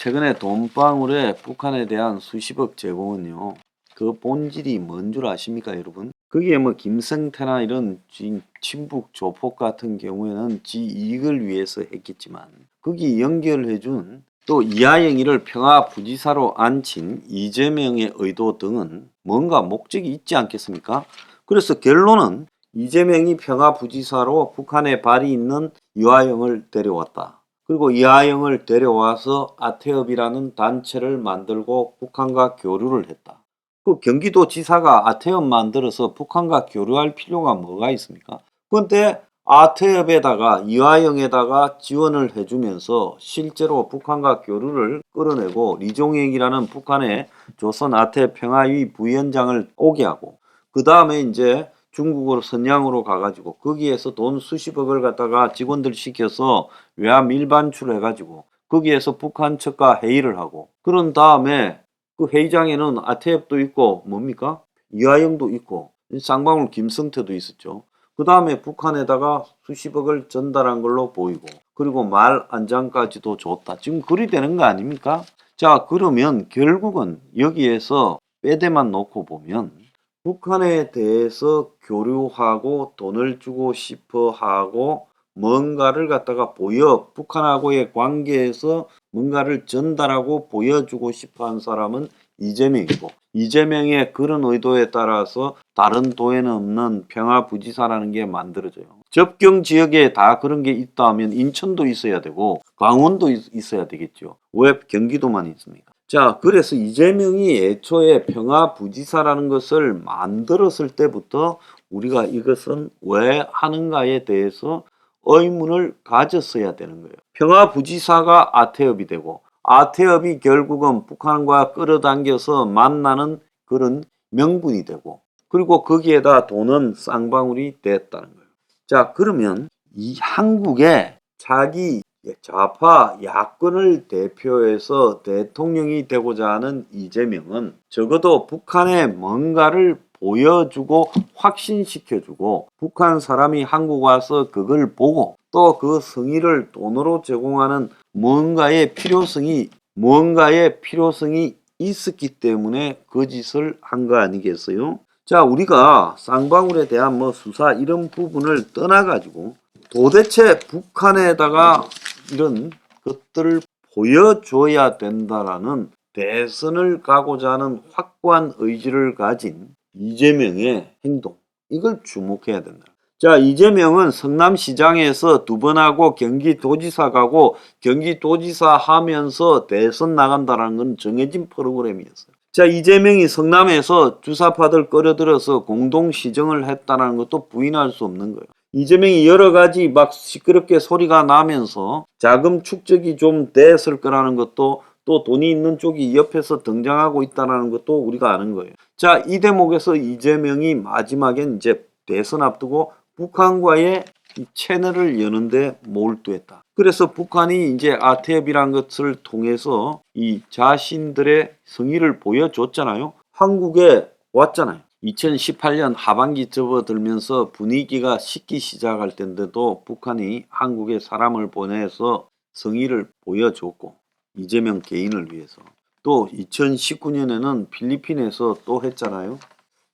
최근에 돈방울에 북한에 대한 수십억 제공은요. 그 본질이 뭔 줄 아십니까, 여러분? 그게 뭐 김성태나 이런 친북 조폭 같은 경우에는 지 이익을 위해서 했겠지만 거기 연결해준 또 이하영이를 평화부지사로 앉힌 이재명의 의도 등은 뭔가 목적이 있지 않겠습니까? 그래서 결론은 이재명이 평화부지사로 북한에 발이 있는 이하영을 데려왔다. 그리고 이하영을 데려와서 아태업이라는 단체를 만들고 북한과 교류를 했다. 그 경기도지사가 아태업 만들어서 북한과 교류할 필요가 뭐가 있습니까? 그런데 아태업에다가 이하영에다가 지원을 해주면서 실제로 북한과 교류를 끌어내고 리종익이라는 북한의 조선 아태 평화위 부위원장을 오게 하고 그 다음에 이제 중국으로 선양으로 가가지고 거기에서 돈 수십억을 갖다가 직원들 시켜서 외환 밀반출을 해가지고 거기에서 북한 측과 회의를 하고 그런 다음에 그 회의장에는 아태엽도 있고 뭡니까? 이하영도 있고 쌍방울 김성태도 있었죠. 그 다음에 북한에다가 수십억을 전달한 걸로 보이고 그리고 말 안장까지도 줬다. 지금 그리 되는 거 아닙니까? 자, 그러면 결국은 여기에서 빼대만 놓고 보면 북한에 대해서 교류하고 돈을 주고 싶어 하고 뭔가를 갖다가 북한하고의 관계에서 뭔가를 전달하고 보여주고 싶어 한 사람은 이재명이고 이재명의 그런 의도에 따라서 다른 도에는 없는 평화부지사라는 게 만들어져요. 접경 지역에 다 그런 게 있다 하면 인천도 있어야 되고 강원도 있어야 되겠죠. 왜 경기도만 있습니까? 자, 그래서 이재명이 애초에 평화부지사라는 것을 만들었을 때부터 우리가 이것은 왜 하는가에 대해서 의문을 가졌어야 되는 거예요. 평화부지사가 아태업이 되고 아태업이 결국은 북한과 끌어당겨서 만나는 그런 명분이 되고 그리고 거기에다 돈은 쌍방울이 됐다는 거예요. 자, 그러면 이 한국에 자기 좌파 야권을 대표해서 대통령이 되고자 하는 이재명은 적어도 북한에 뭔가를 보여주고 확신시켜주고 북한 사람이 한국 와서 그걸 보고 또 그 성의를 돈으로 제공하는 뭔가의 필요성이 있었기 때문에 그 짓을 한 거 아니겠어요? 자, 우리가 쌍방울에 대한 수사 이런 부분을 떠나가지고 도대체 북한에다가 이런 것들을 보여줘야 된다라는 대선을 가고자 하는 확고한 의지를 가진 이재명의 행동, 이걸 주목해야 된다. 자, 이재명은 성남시장에서 2번 하고 경기도지사 가고 경기도지사 하면서 대선 나간다는 건 정해진 프로그램이었어요. 자, 이재명이 성남에서 주사파들 끌어들여서 공동시정을 했다는 것도 부인할 수 없는 거예요. 이재명이 여러 가지 막 시끄럽게 소리가 나면서 자금 축적이 좀 됐을 거라는 것도 또 돈이 있는 쪽이 옆에서 등장하고 있다는 것도 우리가 아는 거예요. 자, 이 대목에서 이재명이 마지막엔 이제 대선 앞두고 북한과의 이 채널을 여는데 몰두했다. 그래서 북한이 이제 아태업이란 것을 통해서 이 자신들의 성의를 보여줬잖아요. 한국에 왔잖아요. 2018년 하반기 접어들면서 분위기가 식기 시작할 텐데도 북한이 한국에 사람을 보내서 성의를 보여줬고 이재명 개인을 위해서 또 2019년에는 필리핀에서 또 했잖아요.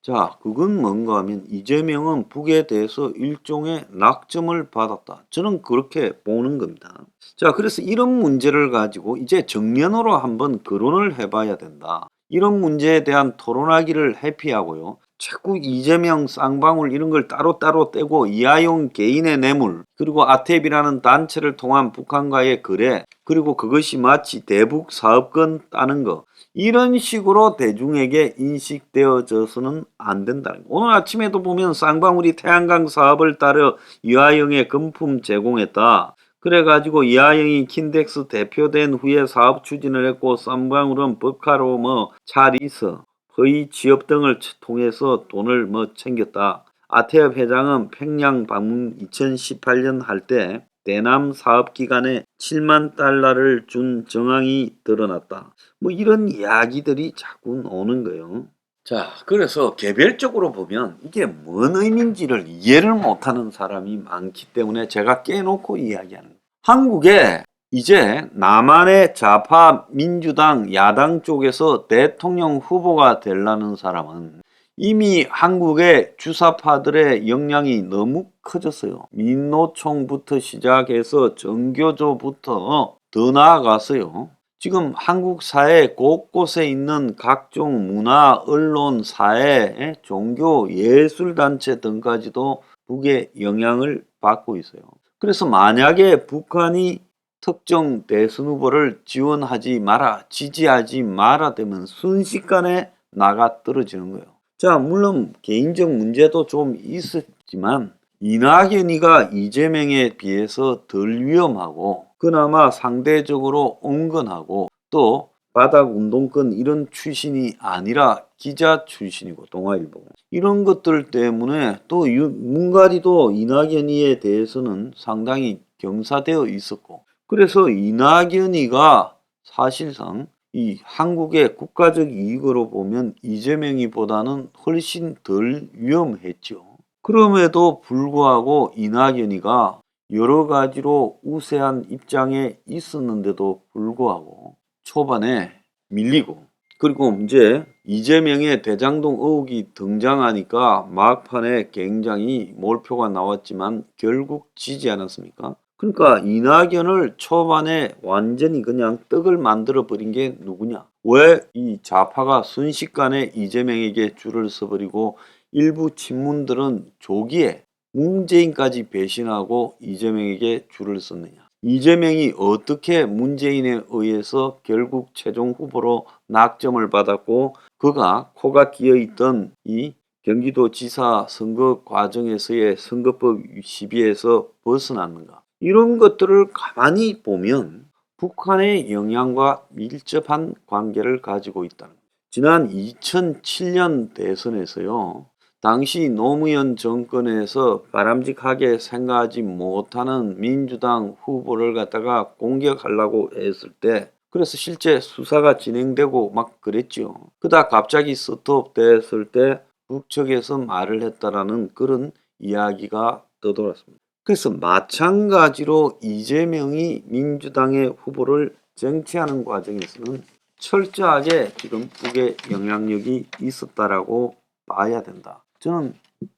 자, 그건 뭔가 하면 이재명은 북에 대해서 일종의 낙점을 받았다. 저는 그렇게 보는 겁니다. 자, 그래서 이런 문제를 가지고 이제 정면으로 한번 거론을 해봐야 된다. 이런 문제에 대한 토론하기를 회피하고요. 자꾸 이재명, 쌍방울 이런 걸 따로따로 떼고 이하용 개인의 뇌물 그리고 아태비라는 단체를 통한 북한과의 거래 그리고 그것이 마치 대북 사업권 따는 거 이런 식으로 대중에게 인식되어져서는 안 된다는 거. 오늘 아침에도 보면 쌍방울이 태양광 사업을 따라 이하영에 금품 제공했다. 그래가지고 이하영이 킨덱스 대표된 후에 사업 추진을 했고 쌍방울은 법카로 차 리스, 허위 취업 등을 통해서 돈을 챙겼다. 아태엽 회장은 평양 방문 2018년 할 때 대남 사업 기간에 7만 달러를 준 정황이 드러났다. 이런 이야기들이 자꾸 오는 거예요. 자, 그래서 개별적으로 보면 이게 뭔 의미인지를 이해를 못하는 사람이 많기 때문에 제가 깨놓고 이야기하는 거예요. 한국에 이제 남한의 좌파 민주당 야당 쪽에서 대통령 후보가 되려는 사람은 이미 한국의 주사파들의 영향이 너무 커졌어요. 민노총부터 시작해서 정교조부터 더 나아가서요. 지금 한국 사회 곳곳에 있는 각종 문화, 언론, 사회, 종교, 예술단체 등까지도 북의 영향을 받고 있어요. 그래서 만약에 북한이 특정 대선 후보를 지원하지 마라, 지지하지 마라 되면 순식간에 나가 떨어지는 거예요. 자, 물론 개인적 문제도 좀 있었지만 이낙연이가 이재명에 비해서 덜 위험하고 그나마 상대적으로 온건하고 또 바닥 운동권 이런 출신이 아니라 기자 출신이고 동아일보 이런 것들 때문에 또 문가리도 이낙연이에 대해서는 상당히 경사되어 있었고 그래서 이낙연이가 사실상 이 한국의 국가적 이익으로 보면 이재명이보다는 훨씬 덜 위험했죠. 그럼에도 불구하고 이낙연이가 여러 가지로 우세한 입장에 있었는데도 불구하고 초반에 밀리고 그리고 이제 이재명의 대장동 의혹이 등장하니까 막판에 굉장히 몰표가 나왔지만 결국 지지 않았습니까? 그러니까 이낙연을 초반에 완전히 그냥 떡을 만들어 버린 게 누구냐? 왜 이 좌파가 순식간에 이재명에게 줄을 서버리고 일부 친문들은 조기에 문재인까지 배신하고 이재명에게 줄을 섰느냐? 이재명이 어떻게 문재인에 의해서 결국 최종 후보로 낙점을 받았고 그가 코가 끼어 있던 이 경기도지사 선거 과정에서의 선거법 시비에서 벗어났는가? 이런 것들을 가만히 보면 북한의 영향과 밀접한 관계를 가지고 있다는 거예요. 지난 2007년 대선에서요. 당시 노무현 정권에서 바람직하게 생각하지 못하는 민주당 후보를 갖다가 공격하려고 했을 때 그래서 실제 수사가 진행되고 막 그랬죠. 그러다 갑자기 스톱됐을 때 북측에서 말을 했다라는 그런 이야기가 떠돌았습니다. 그래서 마찬가지로 이재명이 민주당의 후보를 쟁취하는 과정에서는 철저하게 지금 북의 영향력이 있었다라고 봐야 된다. 저는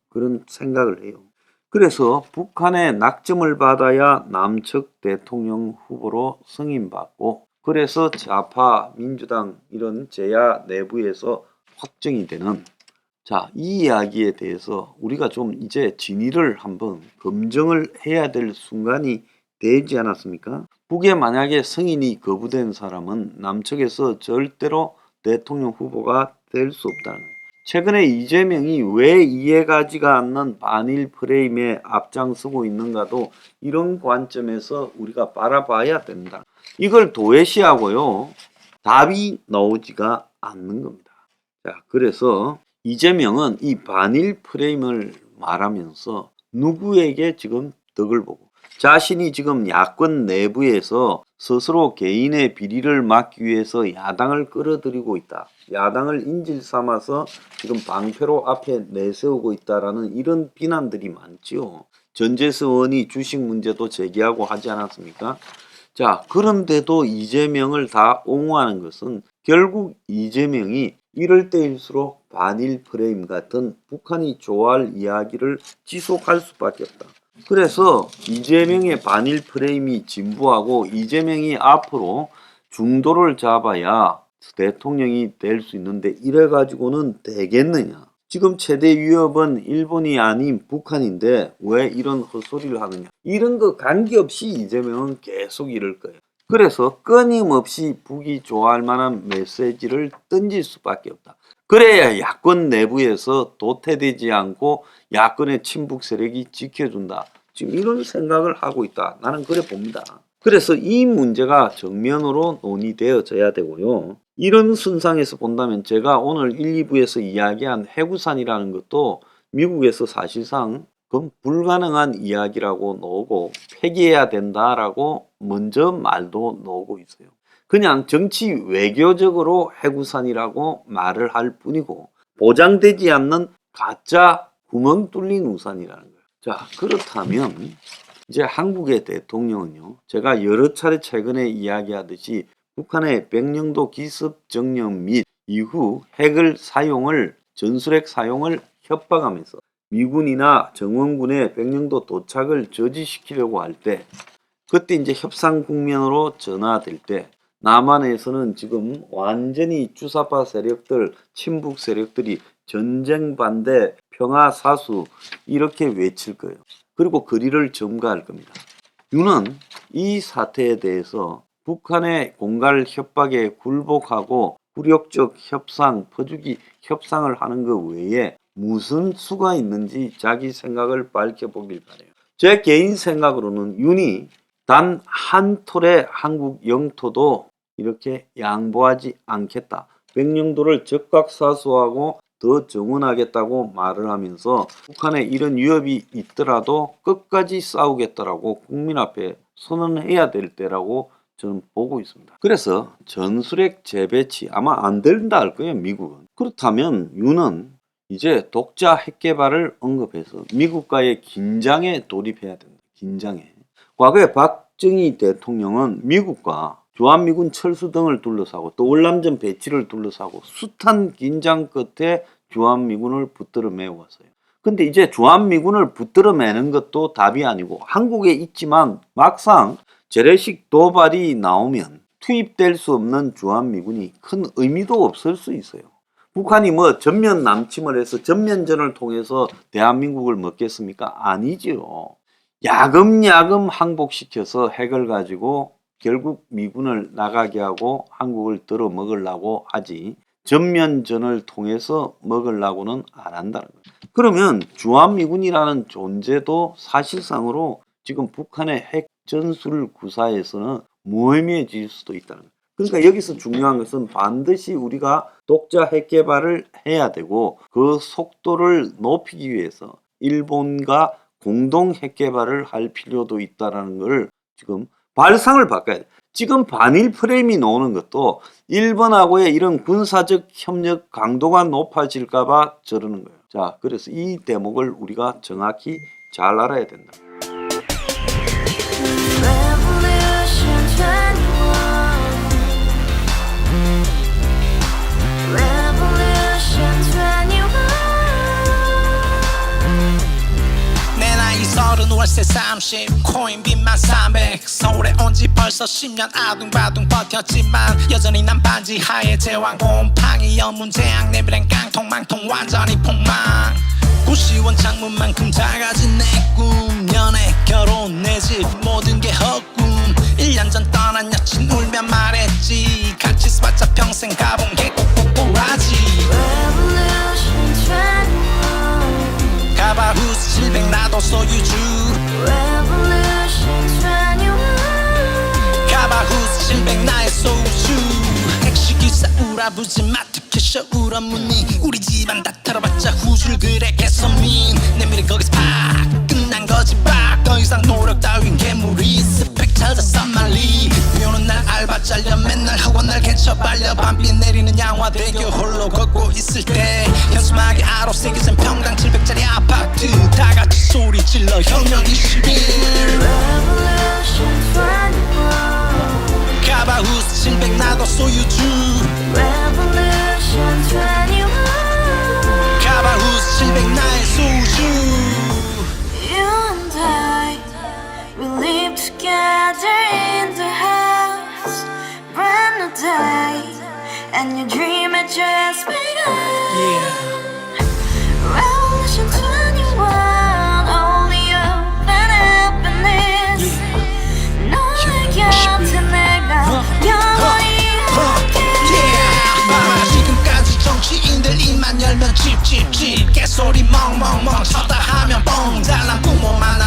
그런 생각을 해요. 그래서 북한의 낙점을 받아야 남측 대통령 후보로 승인받고 그래서 좌파 민주당 이런 제야 내부에서 확정이 되는 자, 이 이야기에 대해서 우리가 좀 이제 진위를 한번 검증을 해야 될 순간이 되지 않았습니까? 북에 만약에 승인이 거부된 사람은 남측에서 절대로 대통령 후보가 될 수 없다는 거예요. 최근에 이재명이 왜 이해가지가 않는 반일 프레임에 앞장서고 있는가도 이런 관점에서 우리가 바라봐야 된다. 이걸 도외시하고요. 답이 나오지가 않는 겁니다. 자, 그래서 이재명은 이 반일 프레임을 말하면서 누구에게 지금 덕을 보고 자신이 지금 야권 내부에서 스스로 개인의 비리를 막기 위해서 야당을 끌어들이고 있다. 야당을 인질 삼아서 지금 방패로 앞에 내세우고 있다라는 이런 비난들이 많지요. 전재수 의원이 주식 문제도 제기하고 하지 않았습니까? 자, 그런데도 이재명을 다 옹호하는 것은 결국 이재명이 이럴 때일수록 반일 프레임 같은 북한이 좋아할 이야기를 지속할 수밖에 없다. 그래서 이재명의 반일 프레임이 진부하고 이재명이 앞으로 중도를 잡아야 대통령이 될 수 있는데 이래 가지고는 되겠느냐. 지금 최대 위협은 일본이 아닌 북한인데 왜 이런 헛소리를 하느냐. 이런 거 관계없이 이재명은 계속 이럴 거예요. 그래서 끊임없이 북이 좋아할 만한 메시지를 던질 수밖에 없다. 그래야 야권 내부에서 도태되지 않고 야권의 친북 세력이 지켜준다. 지금 이런 생각을 하고 있다. 나는 그래 봅니다. 그래서 이 문제가 정면으로 논의되어져야 되고요. 이런 순상에서 본다면 제가 오늘 1, 2부에서 이야기한 해구산이라는 것도 미국에서 사실상 그건 불가능한 이야기라고 나오고 폐기해야 된다라고 먼저 말도 나오고 있어요. 그냥 정치 외교적으로 해구산이라고 말을 할 뿐이고 보장되지 않는 가짜 구멍 뚫린 우산이라는 거예요. 자, 그렇다면 이제 한국의 대통령은요, 제가 여러 차례 최근에 이야기하듯이 북한의 백령도 기습 정령 및 이후 전술핵 사용을 협박하면서 미군이나 정원군의 백령도 도착을 저지시키려고 할 때, 그때 이제 협상 국면으로 전환될 때 남한에서는 지금 완전히 주사파 세력들, 친북 세력들이 전쟁 반대, 평화 사수 이렇게 외칠 거예요. 그리고 거리를 점거할 겁니다. 윤은 이 사태에 대해서 북한의 공갈 협박에 굴복하고 굴욕적 협상, 퍼주기 협상을 하는 것 외에 무슨 수가 있는지 자기 생각을 밝혀보길 바래요. 제 개인 생각으로는 윤이 단 한 톨의 한국 영토도 이렇게 양보하지 않겠다. 백령도를 적각사수하고 더 정원하겠다고 말을 하면서 북한에 이런 위협이 있더라도 끝까지 싸우겠다라고 국민 앞에 선언해야 될 때라고 저는 보고 있습니다. 그래서 전술핵 재배치 아마 안 된다 할 거예요, 미국은. 그렇다면 윤은 이제 독자 핵 개발을 언급해서 미국과의 긴장에 돌입해야 된다. 긴장에. 과거에 박정희 대통령은 미국과 주한미군 철수 등을 둘러싸고 또 월남전 배치를 둘러싸고 숱한 긴장 끝에 주한미군을 붙들어 메워왔어요. 근데 이제 주한미군을 붙들어 매는 것도 답이 아니고 한국에 있지만 막상 재래식 도발이 나오면 투입될 수 없는 주한미군이 큰 의미도 없을 수 있어요. 북한이 뭐 전면 남침을 해서 전면전을 통해서 대한민국을 먹겠습니까? 아니죠. 야금야금 항복시켜서 핵을 가지고 결국 미군을 나가게 하고 한국을 들어 먹으려고 하지 전면전을 통해서 먹으려고는 안 한다는 거예요. 그러면 주한미군이라는 존재도 사실상으로 지금 북한의 핵 전술 구사에서는 무의미해질 수도 있다는 거예요. 그러니까 여기서 중요한 것은 반드시 우리가 독자 핵 개발을 해야 되고 그 속도를 높이기 위해서 일본과 공동 핵 개발을 할 필요도 있다는 걸 지금 발상을 바꿔야 돼. 지금 반일 프레임이 나오는 것도 일본하고의 이런 군사적 협력 강도가 높아질까 봐 저러는 거예요. 자, 그래서 이 대목을 우리가 정확히 잘 알아야 된다. 월세 30 코인 빚만 300 서울에 온 지 벌써 10년 아둥바둥 버텼지만 여전히 난 반지 하에 제왕 곰팡이 연문제약 내비랭 깡통 망통 완전히 폭망 구시원 창문만큼 작아진 내 꿈 연애 결혼 내 집 모든 게 헛꿈 1년 전 떠난 여친 울며 말했지 같이 써봤자 평생 가본 게 꼭꼭꼭하지 가바후스 700 나도 소유주 가바후스 700 나의 소주 핵시기사 우라부지 마트캐셔 울어무니 우리 집안 다 털어봤자 후줄 그래 개선민 내 미래 거기서 팍 끝난 거지 팍 더 이상 노력 따윈 괴물이 스펙 찾아서 말리 비오는 날 알바 잘려 맨날 학원 날 개쳐 발려 밤비 내리는 양화대교 홀로 걷고 있을 때 현수막에 아로 새겨진 평당 700짜리 아파트 다같이 소리 질러 혁명 21 가바후스 700 나도 소유주 가바후스 700 나의 소주 We live together in the house, brand new day, and your dream had just begun. Revolution 21, only hope and happiness. 너의 곁에 내가 영원히 함께. 지금까지 정치인들 입만 열면 찝찝찝 개소리 멍멍멍 쳤다 하면 뻥 잘난 부모만